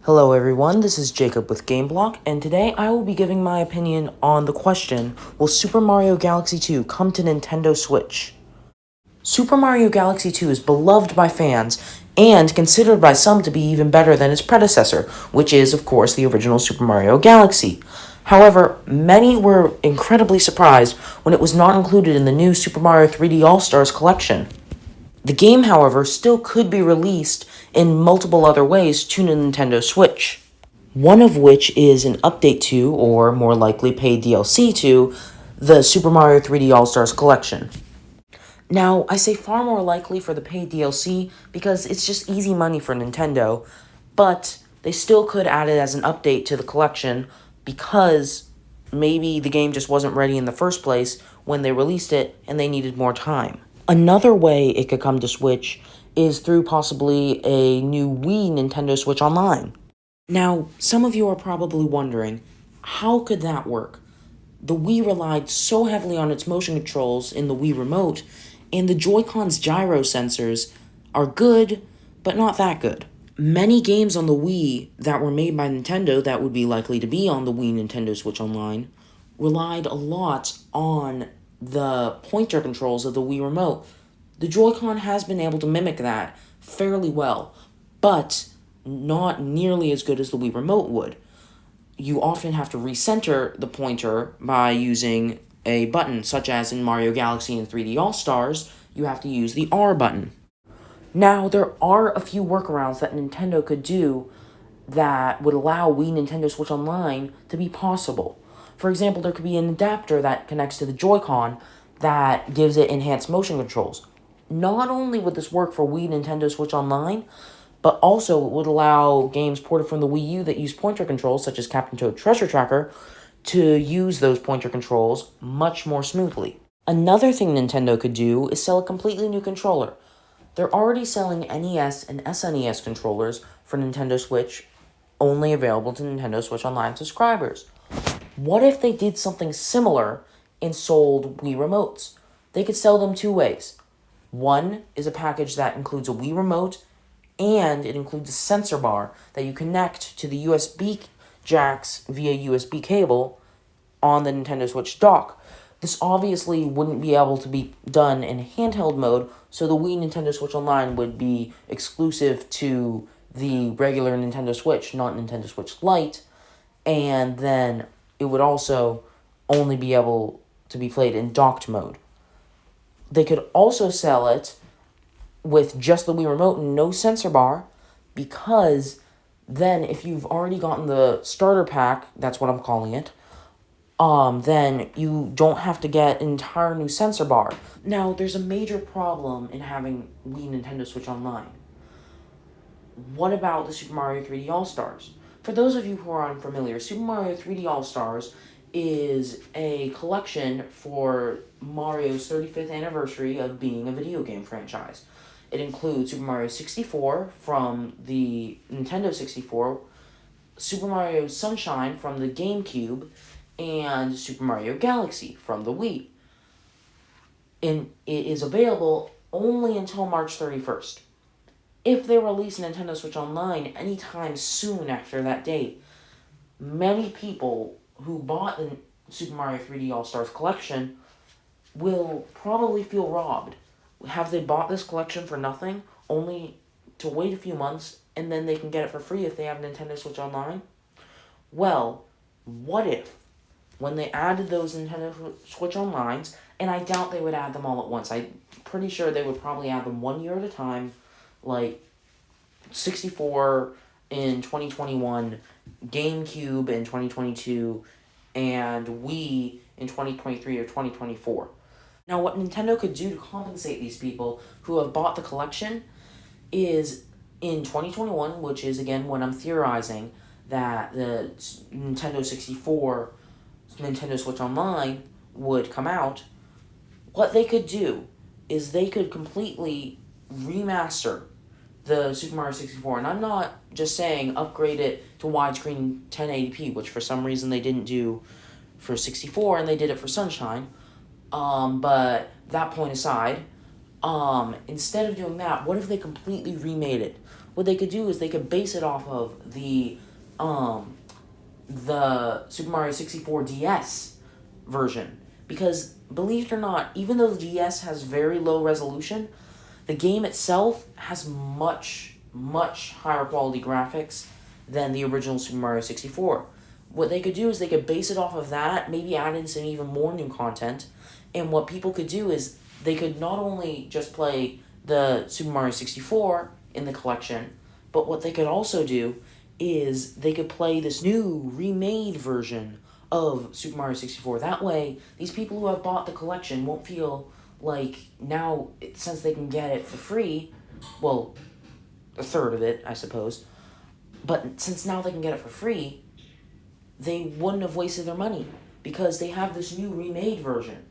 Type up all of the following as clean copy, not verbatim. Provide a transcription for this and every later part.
Hello everyone, this is Jacob with GameBlock, and today I will be giving my opinion on the question, will Super Mario Galaxy 2 come to Nintendo Switch? Super Mario Galaxy 2 is beloved by fans, and considered by some to be even better than its predecessor, which is, of course, the original Super Mario Galaxy. However, many were incredibly surprised when it was not included in the new Super Mario 3D All-Stars collection. The game, however, still could be released in multiple other ways to the Nintendo Switch. One of which is an update to, or more likely paid DLC to, the Super Mario 3D All-Stars collection. Now, I say far more likely for the paid DLC because it's just easy money for Nintendo, but they still could add it as an update to the collection because maybe the game just wasn't ready in the first place when they released it and they needed more time. Another way it could come to Switch is through possibly a new Wii Nintendo Switch Online. Now, some of you are probably wondering, how could that work? The Wii relied so heavily on its motion controls in the Wii Remote, and the Joy-Con's gyro sensors are good, but not that good. Many games on the Wii that were made by Nintendo that would be likely to be on the Wii Nintendo Switch Online relied a lot on the pointer controls of the Wii Remote. The Joy-Con has been able to mimic that fairly well, but not nearly as good as the Wii Remote would. You often have to recenter the pointer by using a button, such as in Mario Galaxy and 3D All-Stars, you have to use the R button. Now, there are a few workarounds that Nintendo could do that would allow Wii Nintendo Switch Online to be possible. For example, there could be an adapter that connects to the Joy-Con that gives it enhanced motion controls. Not only would this work for Wii Nintendo Switch Online, but also it would allow games ported from the Wii U that use pointer controls, such as Captain Toad Treasure Tracker, to use those pointer controls much more smoothly. Another thing Nintendo could do is sell a completely new controller. They're already selling NES and SNES controllers for Nintendo Switch, only available to Nintendo Switch Online subscribers. What if they did something similar and sold Wii Remotes? They could sell them two ways. One is a package that includes a Wii Remote, and it includes a sensor bar that you connect to the USB jacks via USB cable on the Nintendo Switch dock. This obviously wouldn't be able to be done in handheld mode, so the Wii Nintendo Switch Online would be exclusive to the regular Nintendo Switch, not Nintendo Switch Lite, and then it would also only be able to be played in docked mode. They could also sell it with just the Wii Remote and no sensor bar, because then if you've already gotten the starter pack, that's what I'm calling it, then you don't have to get an entire new sensor bar. Now, there's a major problem in having Wii Nintendo Switch Online. What about the Super Mario 3D All-Stars? For those of you who are unfamiliar, Super Mario 3D All-Stars is a collection for Mario's 35th anniversary of being a video game franchise. It includes Super Mario 64 from the Nintendo 64, Super Mario Sunshine from the GameCube, and Super Mario Galaxy from the Wii. And it is available only until March 31st. If they release Nintendo Switch Online anytime soon after that date, many people who bought the Super Mario 3D All-Stars collection will probably feel robbed. Have they bought this collection for nothing, only to wait a few months, and then they can get it for free if they have Nintendo Switch Online? Well, what if, when they added those Nintendo Switch Onlines, and I doubt they would add them all at once, I'm pretty sure they would probably add them 1 year at a time, like 64 in 2021, GameCube in 2022, and Wii in 2023 or 2024. Now, what Nintendo could do to compensate these people who have bought the collection is, in 2021, which is, again, when I'm theorizing that the Nintendo 64, Nintendo Switch Online would come out, what they could do is they could completely remaster the Super Mario 64, and I'm not just saying upgrade it to widescreen 1080p, which for some reason they didn't do for 64, and they did it for Sunshine. But that point aside, Instead of doing that, what if they completely remade it? What they could do is they could base it off of the Super Mario 64 DS version. Because, believe it or not, even though the DS has very low resolution, the game itself has much, much higher quality graphics than the original Super Mario 64. What they could do is they could base it off of that, maybe add in some even more new content, and what people could do is they could not only just play the Super Mario 64 in the collection, but what they could also do is they could play this new remade version of Super Mario 64. That way, these people who have bought the collection won't feel like now, since they can get it for free, well, a third of it, I suppose, but since now they can get it for free, they wouldn't have wasted their money because they have this new remade version.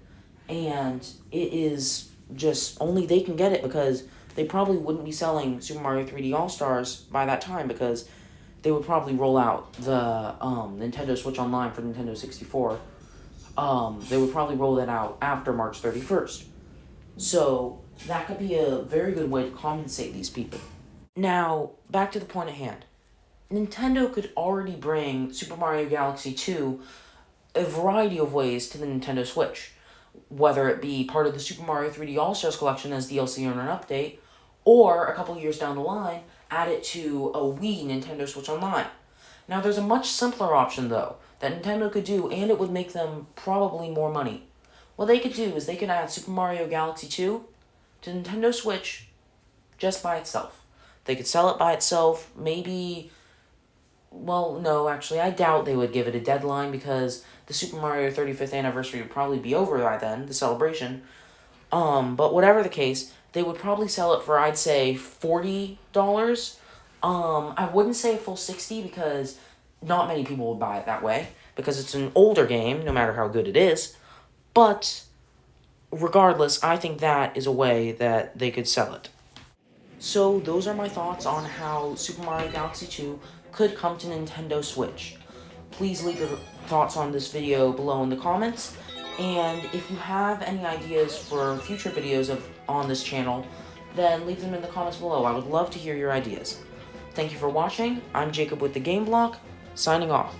And it is just only they can get it because they probably wouldn't be selling Super Mario 3D All-Stars by that time because they would probably roll out the Nintendo Switch Online for Nintendo 64. They would probably roll that out after March 31st. So that could be a very good way to compensate these people. Now, back to the point at hand. Nintendo could already bring Super Mario Galaxy 2 a variety of ways to the Nintendo Switch, whether it be part of the Super Mario 3D All-Stars collection as DLC or an update, or a couple years down the line, add it to a Wii Nintendo Switch Online. Now, there's a much simpler option, though, that Nintendo could do, and it would make them probably more money. What they could do is they could add Super Mario Galaxy 2 to Nintendo Switch just by itself. They could sell it by itself, maybe. Well, no, actually, I doubt they would give it a deadline because the Super Mario 35th anniversary would probably be over by then, the celebration. But whatever the case, they would probably sell it for, I'd say, $40. I wouldn't say full 60 because not many people would buy it that way because it's an older game, no matter how good it is. But regardless, I think that is a way that they could sell it. So those are my thoughts on how Super Mario Galaxy 2 could come to Nintendo Switch. Please leave your thoughts on this video below in the comments, and if you have any ideas for future videos on this channel, then leave them in the comments below. I would love to hear your ideas. Thank you for watching. I'm Jacob with the Game Block, signing off.